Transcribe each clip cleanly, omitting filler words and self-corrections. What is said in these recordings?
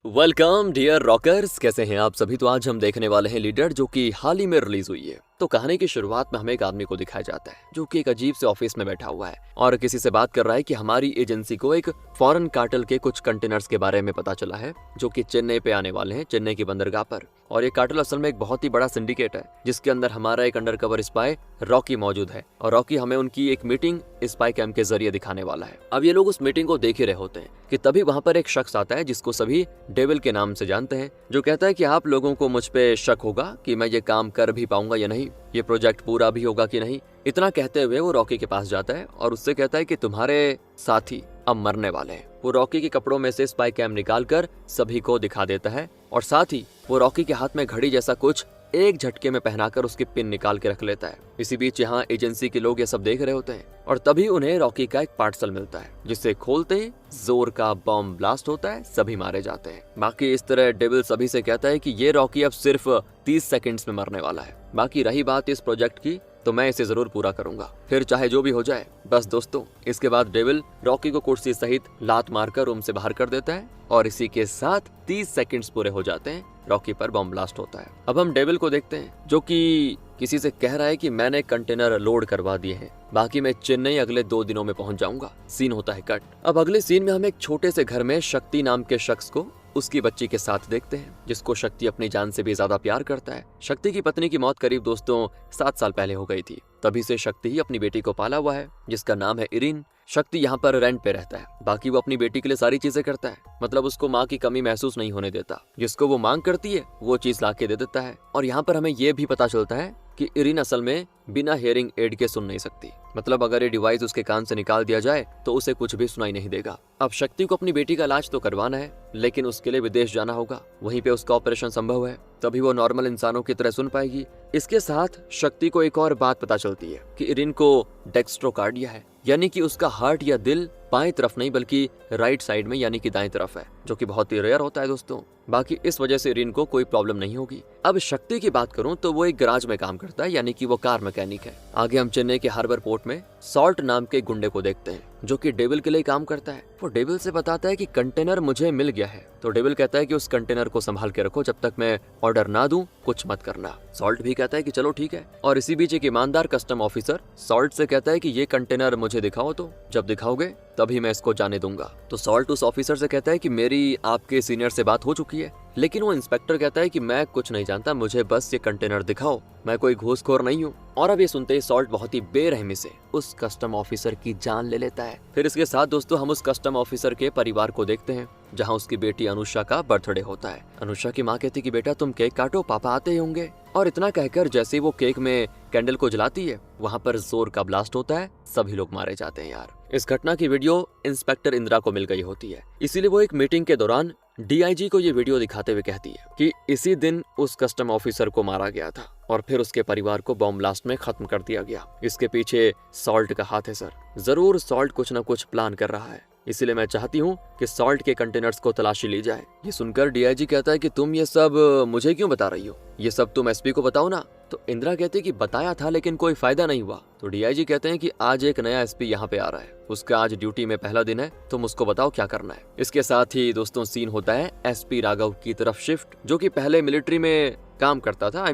Welcome dear rockers, कैसे हैं आप सभी। तो आज हम देखने वाले हैं लीडर, जो कि हाल ही में रिलीज हुई है। तो कहानी की शुरुआत में हमें एक आदमी को दिखाया जाता है जो कि एक अजीब से ऑफिस में बैठा हुआ है और किसी से बात कर रहा है कि हमारी एजेंसी को एक फॉरेन कार्टेल के कुछ कंटेनर्स के बारे में पता चला है जो कि चेन्नई पे आने वाले हैं, चेन्नई की बंदरगाह पर। और ये कार्टेल असल में एक बहुत ही बड़ा सिंडिकेट है जिसके अंदर हमारा एक अंडरकवर स्पाई रॉकी मौजूद है और रॉकी हमें उनकी एक मीटिंग स्पाई कैम्प के जरिए दिखाने वाला है। अब ये लोग उस मीटिंग को देख ही रहे होते हैं कि तभी वहां पर एक शख्स आता है जिसको सभी डेविल के नाम से जानते हैं, जो कहता है कि आप लोगों को मुझ पे शक होगा कि मैं ये काम कर भी पाऊंगा या नहीं, ये प्रोजेक्ट पूरा भी होगा कि नहीं। इतना कहते हुए वो रॉकी के पास जाता है और उससे कहता है कि तुम्हारे साथी अब मरने वाले हैं। वो रॉकी के कपड़ों में से स्पाई कैम निकाल कर सभी को दिखा देता है और साथ ही वो रॉकी के हाथ में घड़ी जैसा कुछ एक झटके में पहनाकर उसकी पिन निकाल के रख लेता है। इसी बीच यहाँ एजेंसी के लोग ये सब देख रहे होते हैं और तभी उन्हें रॉकी का एक पार्सल मिलता है जिसे खोलते ही जोर का बम ब्लास्ट होता है, सभी मारे जाते हैं। बाकी इस तरह डेविल सभी से कहता है कि ये रॉकी अब सिर्फ 30 सेकंड्स में मरने वाला है। बाकी रही बात इस प्रोजेक्ट की, तो मैं इसे जरूर पूरा करूंगा, फिर चाहे जो भी हो जाए। बस दोस्तों, इसके बाद डेविल रॉकी को कुर्सी सहित लात मारकर रूम से बाहर कर देता है और इसी के साथ 30 सेकंड्स पूरे हो जाते हैं। रॉकी पर बम ब्लास्ट होता है। अब हम डेविल को देखते हैं जो कि किसी से कह रहा है कि मैंने कंटेनर लोड करवा दिए हैं, बाकी मैं चेन्नई अगले 2 दिनों में पहुंच जाऊंगा। सीन होता है कट। अब अगले सीन में हम एक छोटे से घर में शक्ति नाम के शख्स को उसकी बच्ची के साथ देखते हैं जिसको शक्ति अपनी जान से भी ज्यादा प्यार करता है। शक्ति की पत्नी की मौत करीब दोस्तों 7 साल पहले हो गई थी। तभी से शक्ति ही अपनी बेटी को पाला हुआ है जिसका नाम है इरिन। शक्ति यहाँ पर रेंट पे रहता है, बाकी वो अपनी बेटी के लिए सारी चीजें करता है, मतलब उसको माँ की कमी महसूस नहीं होने देता। जिसको वो मांग करती है वो चीज ला के दे देता है। और यहाँ पर हमें ये भी पता चलता है कि इरिन असल में बिना हियरिंग एड के सुन नहीं सकती, मतलब अगर ये डिवाइस उसके कान से निकाल दिया जाए तो उसे कुछ भी सुनाई नहीं देगा। अब शक्ति को अपनी बेटी का इलाज तो करवाना है, लेकिन उसके लिए विदेश जाना होगा, वहीं पे उसका ऑपरेशन संभव है, तभी वो नॉर्मल इंसानों की तरह सुन पाएगी। इसके साथ शक्ति को एक और बात पता चलती है कि इरिन को डेक्स्ट्रोकार्डिया है, यानी कि उसका हार्ट या दिल बाएं तरफ नहीं बल्कि राइट साइड में यानी कि दाएं तरफ है, जो कि बहुत ही रेयर होता है दोस्तों। बाकी इस वजह से इरिन को कोई प्रॉब्लम नहीं होगी। अब शक्ति की बात करूं तो वो एक गैराज में काम करता है, यानी कि वो कार मैकेनिक है। आगे हम चेन्नई के हार्बर पोर्ट में सॉल्ट नाम के गुंडे को देखते हैं जो कि डेविल के लिए काम करता है। वो डेविल से बताता है कि कंटेनर मुझे मिल गया है, तो डेविल कहता है कि उस कंटेनर को संभाल के रखो, जब तक मैं ऑर्डर ना दूं कुछ मत करना। सॉल्ट भी कहता है कि चलो ठीक है। और इसी बीच एक ईमानदार कस्टम ऑफिसर सॉल्ट से कहता है कि ये कंटेनर मुझे दिखाओ, तो जब दिखाओगे तभी मैं इसको जाने दूंगा। तो सॉल्ट उस ऑफिसर से कहता है कि मेरी आपके सीनियर से बात हो चुकी है, लेकिन वो इंस्पेक्टर कहता है कि मैं कुछ नहीं जानता, मुझे बस ये कंटेनर दिखाओ, मैं कोई घूसखोर नहीं हूँ। और अब ये सुनते ही सॉल्ट बहुत ही बेरहमी से उस कस्टम ऑफिसर की जान ले लेता है। फिर इसके साथ दोस्तों हम उस कस्टम ऑफिसर के परिवार को देखते हैं जहाँ उसकी बेटी अनुषा का बर्थडे होता है। अनुषा की माँ कहती कि बेटा तुम केक काटो, पापा आते ही होंगे। और इतना कहकर जैसे ही वो केक में कैंडल को जलाती है, वहाँ पर जोर का ब्लास्ट होता है, सभी लोग मारे जाते हैं। यार, इस घटना की वीडियो इंस्पेक्टर इंदिरा को मिल गई होती है, इसीलिए वो एक मीटिंग के दौरान डीआईजी को ये वीडियो दिखाते हुए कहती है कि इसी दिन उस कस्टम ऑफिसर को मारा गया था और फिर उसके परिवार को बॉम्ब ब्लास्ट में खत्म कर दिया गया। इसके पीछे सॉल्ट का हाथ है सर, जरूर सॉल्ट कुछ न कुछ प्लान कर रहा है, इसीलिए मैं चाहती हूँ कि सॉल्ट के कंटेनर्स को तलाशी ली जाए। ये सुनकर डीआईजी कहता है कि तुम ये सब मुझे क्यों बता रही हो, ये सब तुम एसपी को बताओ ना। तो इंदिरा कहती है कि बताया था लेकिन कोई फायदा नहीं हुआ। तो डीआईजी कहते हैं कि आज एक नया एसपी यहाँ पे आ रहा है, उसका आज ड्यूटी में पहला दिन है, तुम उसको बताओ क्या करना है। इसके साथ ही दोस्तों सीन होता है एसपी राघव की तरफ शिफ्ट, जो कि पहले मिलिट्री में काम करता था,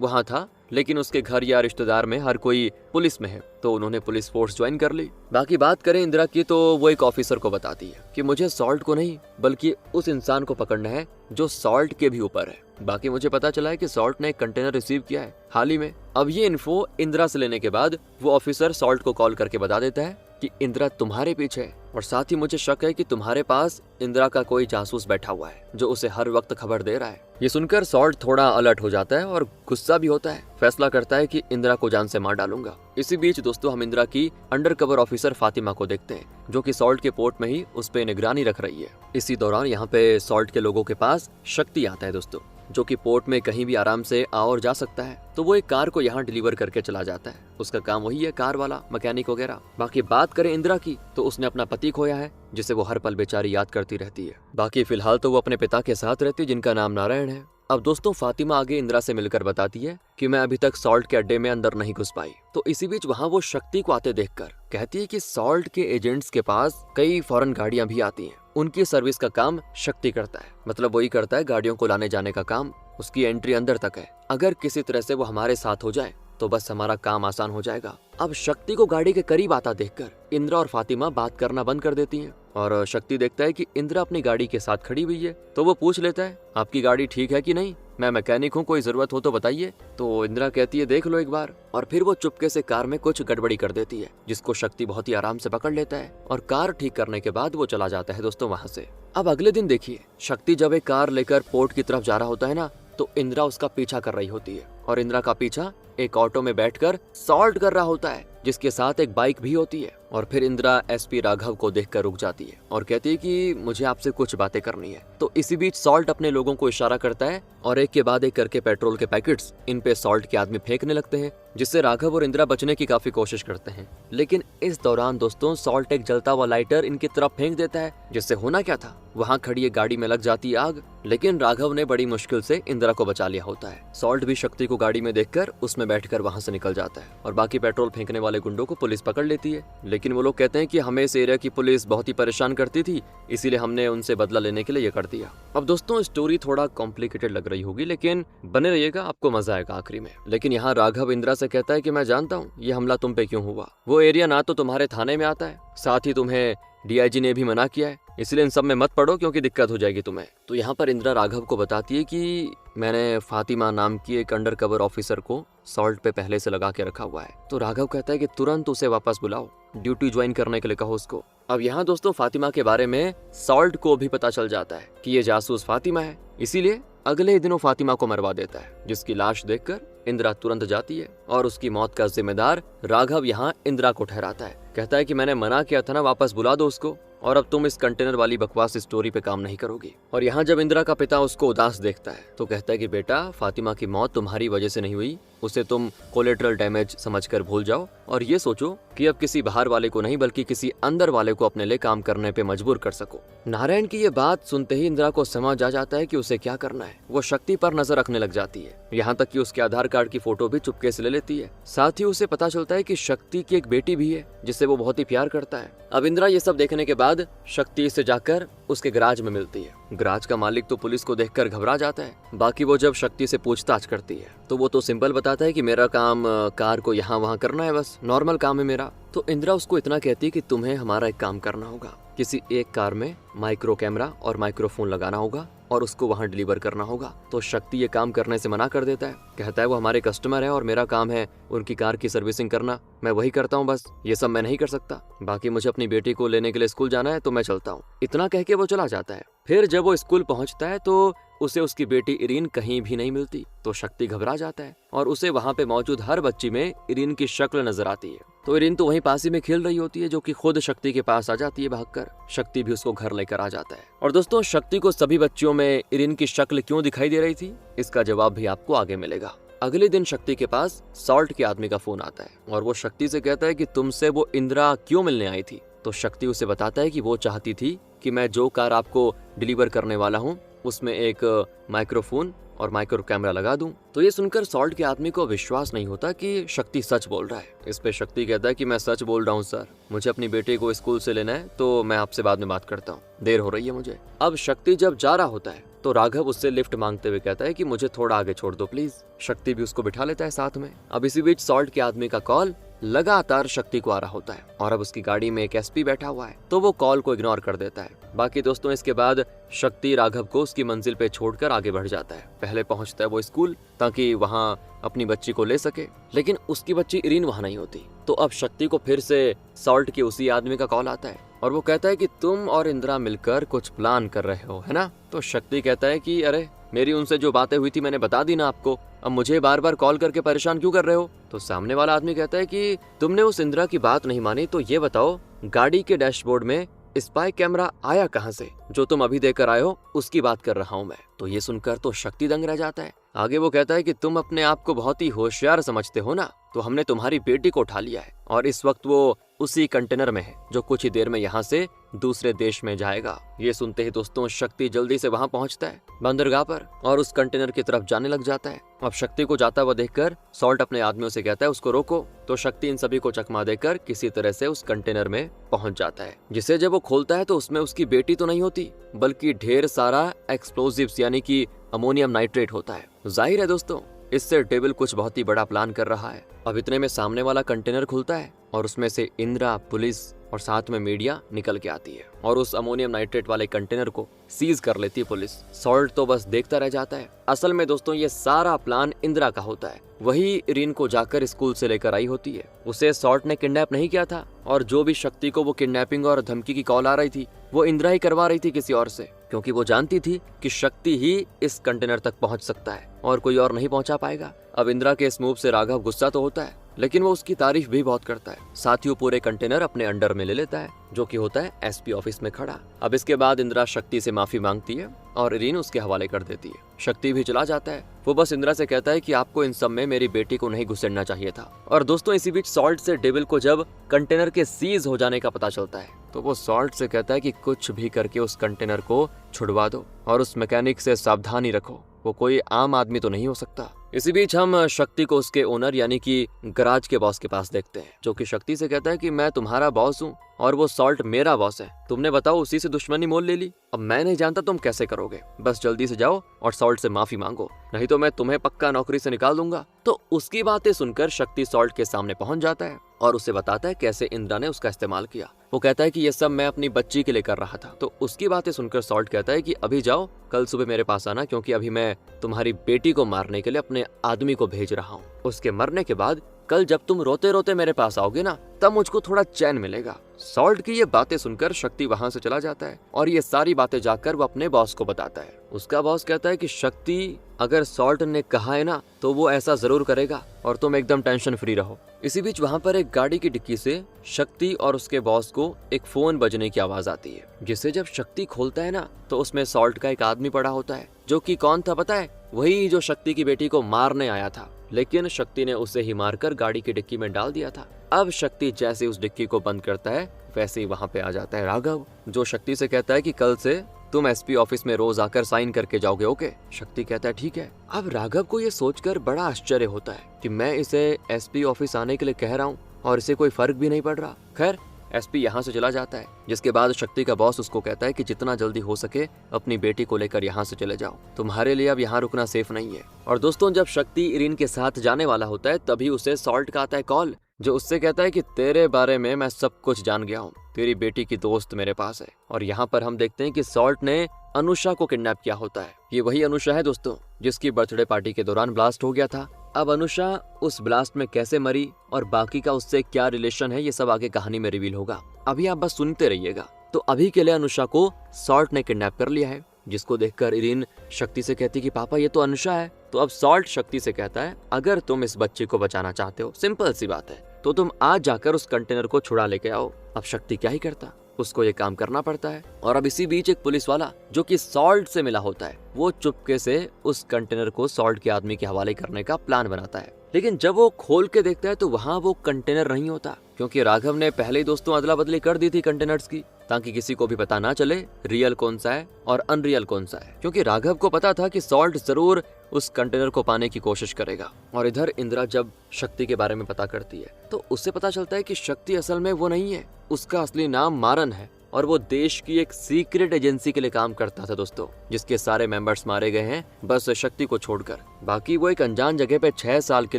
वहाँ था, लेकिन उसके घर या रिश्तेदार में हर कोई पुलिस में है, तो उन्होंने पुलिस फोर्स ज्वाइन कर ली। बाकी बात करें इंदिरा की, तो वो एक ऑफिसर को बताती है कि मुझे सॉल्ट को नहीं बल्कि उस इंसान को पकड़ना है जो सॉल्ट के भी ऊपर है। बाकी मुझे पता चला है कि सॉल्ट ने एक कंटेनर रिसीव किया है हाल ही में। अब ये इन्फो इंदिरा से लेने के बाद वो ऑफिसर सॉल्ट को कॉल करके बता देता है कि इंदिरा तुम्हारे पीछे है, और साथ ही मुझे शक है कि तुम्हारे पास इंदिरा का कोई जासूस बैठा हुआ है जो उसे हर वक्त खबर दे रहा है। ये सुनकर सॉल्ट थोड़ा अलर्ट हो जाता है और गुस्सा भी होता है, फैसला करता है कि इंदिरा को जान से मार डालूंगा। इसी बीच दोस्तों हम इंदिरा की अंडरकवर ऑफिसर फातिमा को देखते हैं जो कि सॉल्ट के पोर्ट में ही उस पे निगरानी रख रही है। इसी दौरान यहाँ पे सॉल्ट के लोगों के पास शक्ति आता है दोस्तों, जो कि पोर्ट में कहीं भी आराम से आ और जा सकता है, तो वो एक कार को यहाँ डिलीवर करके चला जाता है। उसका काम वही है, कार वाला, मैकेनिक वगैरह। बाकी बात करें इंदिरा की, तो उसने अपना पति खोया है जिसे वो हर पल बेचारी याद करती रहती है। बाकी फिलहाल तो वो अपने पिता के साथ रहती है जिनका नाम नारायण है। अब दोस्तों फातिमा आगे इंदिरा से मिलकर बताती है कि मैं अभी तक सॉल्ट के अड्डे में अंदर नहीं घुस पाई। तो इसी बीच वहाँ वो शक्ति को आते देखकर कहती है कि सॉल्ट के एजेंट्स के पास कई फॉरेन गाड़ियां भी आती हैं, उनकी सर्विस का काम शक्ति करता है, मतलब वही करता है, गाड़ियों को लाने जाने का काम, उसकी एंट्री अंदर तक है। अगर किसी तरह से वो हमारे साथ हो जाए तो बस हमारा काम आसान हो जाएगा। अब शक्ति को गाड़ी के करीब आता देखकर इंदिरा और फातिमा बात करना बंद कर देती हैं और शक्ति देखता है कि इंदिरा अपनी गाड़ी के साथ खड़ी हुई है, तो वो पूछ लेता है आपकी गाड़ी ठीक है कि नहीं, मैं मैकेनिक हूँ, कोई जरूरत हो तो बताइए। तो इंदिरा कहती है देख लो एक बार, और फिर वो चुपके से कार में कुछ गड़बड़ी कर देती है जिसको शक्ति बहुत ही आराम से पकड़ लेता है और कार ठीक करने के बाद वो चला जाता है दोस्तों वहाँ से। अब अगले दिन देखिए, शक्ति जब एक कार लेकर पोर्ट की तरफ जा रहा होता है ना, तो इंदिरा उसका पीछा कर रही होती है और इंदिरा का पीछा एक ऑटो में बैठकर सॉल्ट कर रहा होता है जिसके साथ एक बाइक भी होती है। और फिर इंदिरा एसपी राघव को देखकर रुक जाती है और कहती है कि मुझे आपसे कुछ बातें करनी है। तो इसी बीच सॉल्ट अपने लोगों को इशारा करता है और एक के बाद एक करके पेट्रोल के पैकेट्स इन पे सॉल्ट के आदमी फेंकने लगते हैं, जिससे राघव और इंदिरा बचने की काफी कोशिश करते हैं। लेकिन इस दौरान दोस्तों सॉल्ट एक जलता हुआ लाइटर इनकी तरफ फेंक देता है, जिससे होना क्या था, वहाँ खड़ी एक गाड़ी में लग जाती है आग। लेकिन राघव ने बड़ी मुश्किल से इंदिरा को बचा लिया होता है। सॉल्ट भी शक्ति को गाड़ी में देखकर उसमें बैठकर वहाँ से निकल जाता है और बाकी पेट्रोल फेंकने वाले गुंडों को पुलिस पकड़ लेती है। लेकिन वो लोग कहते हैं कि हमें इस एरिया की पुलिस बहुत ही परेशान करती थी, इसीलिए हमने उनसे बदला लेने के लिए ये कर दिया। अब दोस्तों स्टोरी थोड़ा कॉम्प्लिकेटेड लग रही होगी, लेकिन बने रहिएगा, आपको मजा आएगा आखिरी में। लेकिन यहाँ राघव इंदिरा से कहता है कि मैं जानता हूँ ये हमला तुम पे क्यों हुआ, वो एरिया ना तो तुम्हारे थाने में आता है, साथ ही तुम्हें डीआईजी ने भी मना किया है, इसलिए इन सब में मत पड़ो क्योंकि दिक्कत हो जाएगी तुम्हें। तो यहाँ पर इंदिरा राघव को बताती है कि मैंने फातिमा नाम की एक अंडर कवर ऑफिसर को सॉल्ट पे पहले से लगा के रखा हुआ है। तो राघव कहता है कि तुरंत उसे वापस बुलाओ, ड्यूटी ज्वाइन करने के लिए कहो उसको। अब यहाँ दोस्तों फातिमा के बारे में सॉल्ट को भी पता चल जाता है कि ये जासूस फातिमा है, इसीलिए अगले दिनों फातिमा को मरवा देता है, जिसकी लाश देखकर इंदिरा तुरंत जाती है और उसकी मौत का जिम्मेदार राघव यहाँ इंदिरा को ठहराता है। कहता है कि मैंने मना किया था ना, वापस बुला दो उसको, और अब तुम इस कंटेनर वाली बकवास स्टोरी पे काम नहीं करोगी। और यहाँ जब इंदिरा का पिता उसको उदास देखता है तो कहता है कि बेटा, फातिमा की मौत तुम्हारी वजह से नहीं हुई, उसे तुम कोलेटरल डैमेज समझकर भूल जाओ और ये सोचो कि अब किसी बाहर वाले को नहीं बल्कि किसी अंदर वाले को अपने लिए काम करने पे मजबूर कर सको। नारायण की ये बात सुनते ही इंदिरा को समझ आ जाता है कि उसे क्या करना है। वो शक्ति पर नजर रखने लग जाती है, यहाँ तक कि उसके आधार कार्ड की फोटो भी चुपके से ले लेती है। साथ ही उसे पता चलता है कि शक्ति की एक बेटी भी है जिससे वो बहुत ही प्यार करता है। अब इंदिरा ये सब देखने के बाद शक्ति से जाकर उसके गैराज में मिलती है। गैराज का मालिक तो पुलिस को देखकर घबरा जाता है। बाकी वो जब शक्ति से पूछताछ करती है तो वो तो सिंपल बताता है कि मेरा काम कार को यहाँ वहाँ करना है, बस नॉर्मल काम है मेरा। तो इंदिरा उसको इतना कहती है कि तुम्हें हमारा एक काम करना होगा, किसी एक कार में माइक्रो कैमरा और माइक्रोफोन लगाना होगा और उसको वहाँ डिलीवर करना होगा। तो शक्ति ये काम करने से मना कर देता है, कहता है वो हमारे कस्टमर है और मेरा काम है उनकी कार की सर्विसिंग करना, मैं वही करता हूँ, बस ये सब मैं नहीं कर सकता। बाकी मुझे अपनी बेटी को लेने के लिए स्कूल जाना है तो मैं चलता हूँ। इतना कह के वो चला जाता है। फिर जब वो स्कूल पहुंचता है तो उसे उसकी बेटी इरीन कहीं भी नहीं मिलती। तो शक्ति घबरा जाता है और उसे वहाँ पे मौजूद हर बच्ची में इरीन की शक्ल नजर आती है। तो इरीन तो वहीं पास ही में खेल रही होती है, जो कि खुद शक्ति के पास आ जाती है भागकर। शक्ति भी उसको घर लेकर आ जाता है। और दोस्तों शक्ति को सभी बच्चियों में इरीन की शक्ल क्यों दिखाई दे रही थी, इसका जवाब भी आपको आगे मिलेगा। अगले दिन शक्ति के पास सॉल्ट के आदमी का फोन आता है और वो शक्ति से कहता है कि तुमसे वो इंदिरा क्यों मिलने आई थी। तो शक्ति उसे बताता है कि वो चाहती थी कि मैं जो कार आपको डिलीवर करने वाला हूँ उसमें एक माइक्रोफोन और माइक्रो कैमरा लगा दूं। तो ये सुनकर सॉल्ट के आदमी को विश्वास नहीं होता कि शक्ति सच बोल रहा है। इस पे शक्ति कहता है कि मैं सच बोल रहा हूँ सर, मुझे अपनी बेटे को स्कूल से लेना है तो मैं आपसे बाद में बात करता हूँ, देर हो रही है मुझे। अब शक्ति जब जा रहा होता है तो राघव उससे लिफ्ट मांगते हुए कहता है कि मुझे थोड़ा आगे छोड़ दो प्लीज। शक्ति भी उसको बिठा लेता है साथ में। अब इसी बीच सॉल्ट के आदमी का कॉल लगातार शक्ति को आ रहा होता है और अब उसकी गाड़ी में एक एसपी बैठा हुआ है, तो वो कॉल को इग्नोर कर देता है। बाकी दोस्तों इसके बाद शक्ति राघव को उसकी मंजिल पे छोड़कर आगे बढ़ जाता है। पहले पहुंचता है वो स्कूल ताकि वहां अपनी बच्ची को ले सके, लेकिन उसकी बच्ची इरीन वहां नहीं होती। तो अब शक्ति को फिर से सॉल्ट के उसी आदमी का कॉल आता है और वो कहता है कि तुम और इंदिरा मिलकर कुछ प्लान कर रहे हो, है ना। तो शक्ति कहता है कि अरे मेरी उनसे जो बातें हुई थी मैंने बता दी ना आपको, अब मुझे बार बार कॉल करके परेशान क्यों कर रहे हो। तो सामने वाला आदमी कहता है कि तुमने उस इंदिरा की बात नहीं मानी तो ये बताओ गाड़ी के डैशबोर्ड में स्पाई कैमरा आया कहाँ से, जो तुम अभी देकर आए हो उसकी बात कर रहा हूँ मैं। तो ये सुनकर तो शक्ति दंग रह जाता है। आगे वो कहता है कि तुम अपने आप को बहुत ही होशियार समझते हो ना, तो हमने तुम्हारी बेटी को उठा लिया है और इस वक्त वो उसी कंटेनर में है जो कुछ ही देर में यहाँ से दूसरे देश में जाएगा। ये सुनते ही दोस्तों शक्ति जल्दी से वहां पहुंचता है बंदरगाह पर और उस कंटेनर की तरफ जाने लग जाता है। अब शक्ति को जाता हुआ देखकर सॉल्ट अपने आदमियों से कहता है उसको रोको, तो शक्ति इन सभी को चकमा देकर किसी तरह से उस कंटेनर में पहुंच जाता है, जिसे जब वो खोलता है तो उसमें उसकी बेटी तो नहीं होती बल्कि ढेर सारा एक्सप्लोजिव्स यानी कि अमोनियम नाइट्रेट होता है। जाहिर है दोस्तों इससे डेविल कुछ बहुत ही बड़ा प्लान कर रहा है। अब इतने में सामने वाला कंटेनर खुलता है और उसमें से इंदिरा, पुलिस और साथ में मीडिया निकल के आती है और उस अमोनियम नाइट्रेट वाले कंटेनर को सीज कर लेती है पुलिस। सॉल्ट तो बस देखता रह जाता है। असल में दोस्तों ये सारा प्लान इंदिरा का होता है। वही इरीन को जाकर स्कूल से लेकर आई होती है। उसे सॉल्ट ने किडनैप नहीं किया था और जो भी शक्ति को वो किडनैपिंग और धमकी की कॉल आ रही थी वो इंदिरा ही करवा रही थी किसी और से, क्योंकि वो जानती थी कि शक्ति ही इस कंटेनर तक पहुंच सकता है और कोई और नहीं पहुंचा पाएगा। अब इंदिरा के इस मूव से राघव गुस्सा तो होता है लेकिन वो उसकी तारीफ भी बहुत करता है। साथ ही वो पूरे कंटेनर अपने अंडर में ले लेता है जो कि होता है एसपी ऑफिस में खड़ा। अब इसके बाद इंदिरा शक्ति से माफी मांगती है और इरीन उसके हवाले कर देती है। शक्ति भी चला जाता है। वो बस इंदिरा से कहता है कि आपको इन सब में मेरी बेटी को नहीं घुसेड़ना चाहिए था। और दोस्तों इसी बीच सॉल्ट से डेविल को जब कंटेनर के सीज हो जाने का पता चलता है तो वो सॉल्ट से कहता है कि कुछ भी करके उस कंटेनर को छुड़वा दो और उस मैकेनिक से सावधानी रखो, वो कोई आम आदमी तो नहीं हो सकता। इसी बीच हम शक्ति को उसके ओनर यानी कि गराज के बॉस के पास देखते हैं, जो कि शक्ति से कहता है कि मैं तुम्हारा बॉस हूँ और वो सॉल्ट मेरा बॉस है। तुमने बताओ उसी से दुश्मनी मोल ले ली। अब मैं नहीं जानता तुम कैसे करोगे, बस जल्दी से जाओ और सॉल्ट से माफी मांगो, नहीं तो मैं तुम्हें पक्का नौकरी से निकाल दूंगा। तो उसकी बातें सुनकर शक्ति सॉल्ट के सामने पहुंच जाता है और उसे बताता है कैसे इंदिरा ने उसका इस्तेमाल किया। वो कहता है कि ये सब मैं अपनी बच्ची के लिए कर रहा था। तो उसकी बातें सुनकर सॉल्ट कहता है कि अभी जाओ, कल सुबह मेरे पास आना, क्योंकि अभी मैं तुम्हारी बेटी को मारने के लिए अपने आदमी को भेज रहा हूँ। उसके मरने के बाद कल जब तुम रोते रोते मेरे पास आओगे ना, तब मुझको थोड़ा चैन मिलेगा। सॉल्ट की ये बातें सुनकर शक्ति वहां से चला जाता है और ये सारी बातें जाकर वो अपने बॉस को बताता है। उसका बॉस कहता है कि शक्ति अगर सॉल्ट ने कहा है ना तो वो ऐसा जरूर करेगा और तुम एकदम टेंशन फ्री रहो। इसी बीच वहां पर एक गाड़ी की डिक्की से शक्ति और उसके बॉस को एक फोन बजने की आवाज आती है, जिसे जब शक्ति खोलता है ना तो उसमें सॉल्ट का एक आदमी पड़ा होता है, जो कि कौन था पता है? वही जो शक्ति की बेटी को मारने आया था, लेकिन शक्ति ने उसे ही मारकर गाड़ी की डिक्की में डाल दिया था। अब शक्ति जैसे उस डिक्की को बंद करता है वैसे ही वहां पे आ जाता है राघव, जो शक्ति से कहता है कि कल से तुम एसपी ऑफिस में रोज आकर साइन करके जाओगे, ओके? शक्ति कहता है ठीक है। अब राघव को ये सोचकर बड़ा आश्चर्य होता है कि मैं इसे एसपी ऑफिस आने के लिए कह रहा हूँ और इसे कोई फर्क भी नहीं पड़ रहा। खैर एसपी यहाँ से चला जाता है, जिसके बाद शक्ति का बॉस उसको कहता है कि जितना जल्दी हो सके अपनी बेटी को लेकर यहाँ से चले जाओ, तुम्हारे लिए अब यहाँ रुकना सेफ नहीं है। और दोस्तों जब शक्ति इरीन के साथ जाने वाला होता है तभी उसे सॉल्ट का आता है कॉल, जो उससे कहता है कि तेरे बारे में मैं सब कुछ जान गया हूँ, तेरी बेटी की दोस्त मेरे पास है। और यहाँ पर हम देखते हैं कि सॉल्ट ने अनुषा को किडनैप किया होता है। ये वही अनुषा है दोस्तों जिसकी बर्थडे पार्टी के दौरान ब्लास्ट हो गया था। अब अनुषा उस ब्लास्ट में कैसे मरी और बाकी का उससे क्या रिलेशन है, ये सब आगे कहानी में रिवील होगा। अभी आप बस सुनते रहिएगा। तो अभी के लिए अनुषा को सॉल्ट ने किडनैप कर लिया है, जिसको देखकर इरीन शक्ति से कहती कि पापा ये तो अनुषा है। तो अब सॉल्ट शक्ति से कहता है अगर तुम इस बच्चे को बचाना चाहते हो, सिंपल सी बात है, तो तुम आज जाकर उस कंटेनर को छुड़ा लेके आओ। अब शक्ति क्या ही करता, उसको ये काम करना पड़ता है। और अब इसी बीच एक पुलिस वाला जो कि सॉल्ट से मिला होता है, वो चुपके से उस कंटेनर को सॉल्ट के आदमी के हवाले करने का प्लान बनाता है। लेकिन जब वो खोल के देखता है तो वहाँ वो कंटेनर नहीं होता, क्योंकि राघव ने पहले ही दोस्तों अदला बदली कर दी थी कंटेनर्स की, ताकि किसी को भी पता ना चले रियल कौन सा है और अनरियल कौन सा है, क्योंकि राघव को पता था कि सॉल्ट जरूर उस कंटेनर को पाने की कोशिश करेगा। और इधर इंदिरा जब शक्ति के बारे में पता करती है तो उससे पता चलता है कि शक्ति असल में वो नहीं है, उसका असली नाम मारन है और वो देश की एक सीक्रेट एजेंसी के लिए काम करता था दोस्तों, जिसके सारे मेंबर्स मारे गए हैं बस शक्ति को छोड़कर। बाकी वो एक अनजान जगह पे 6 साल के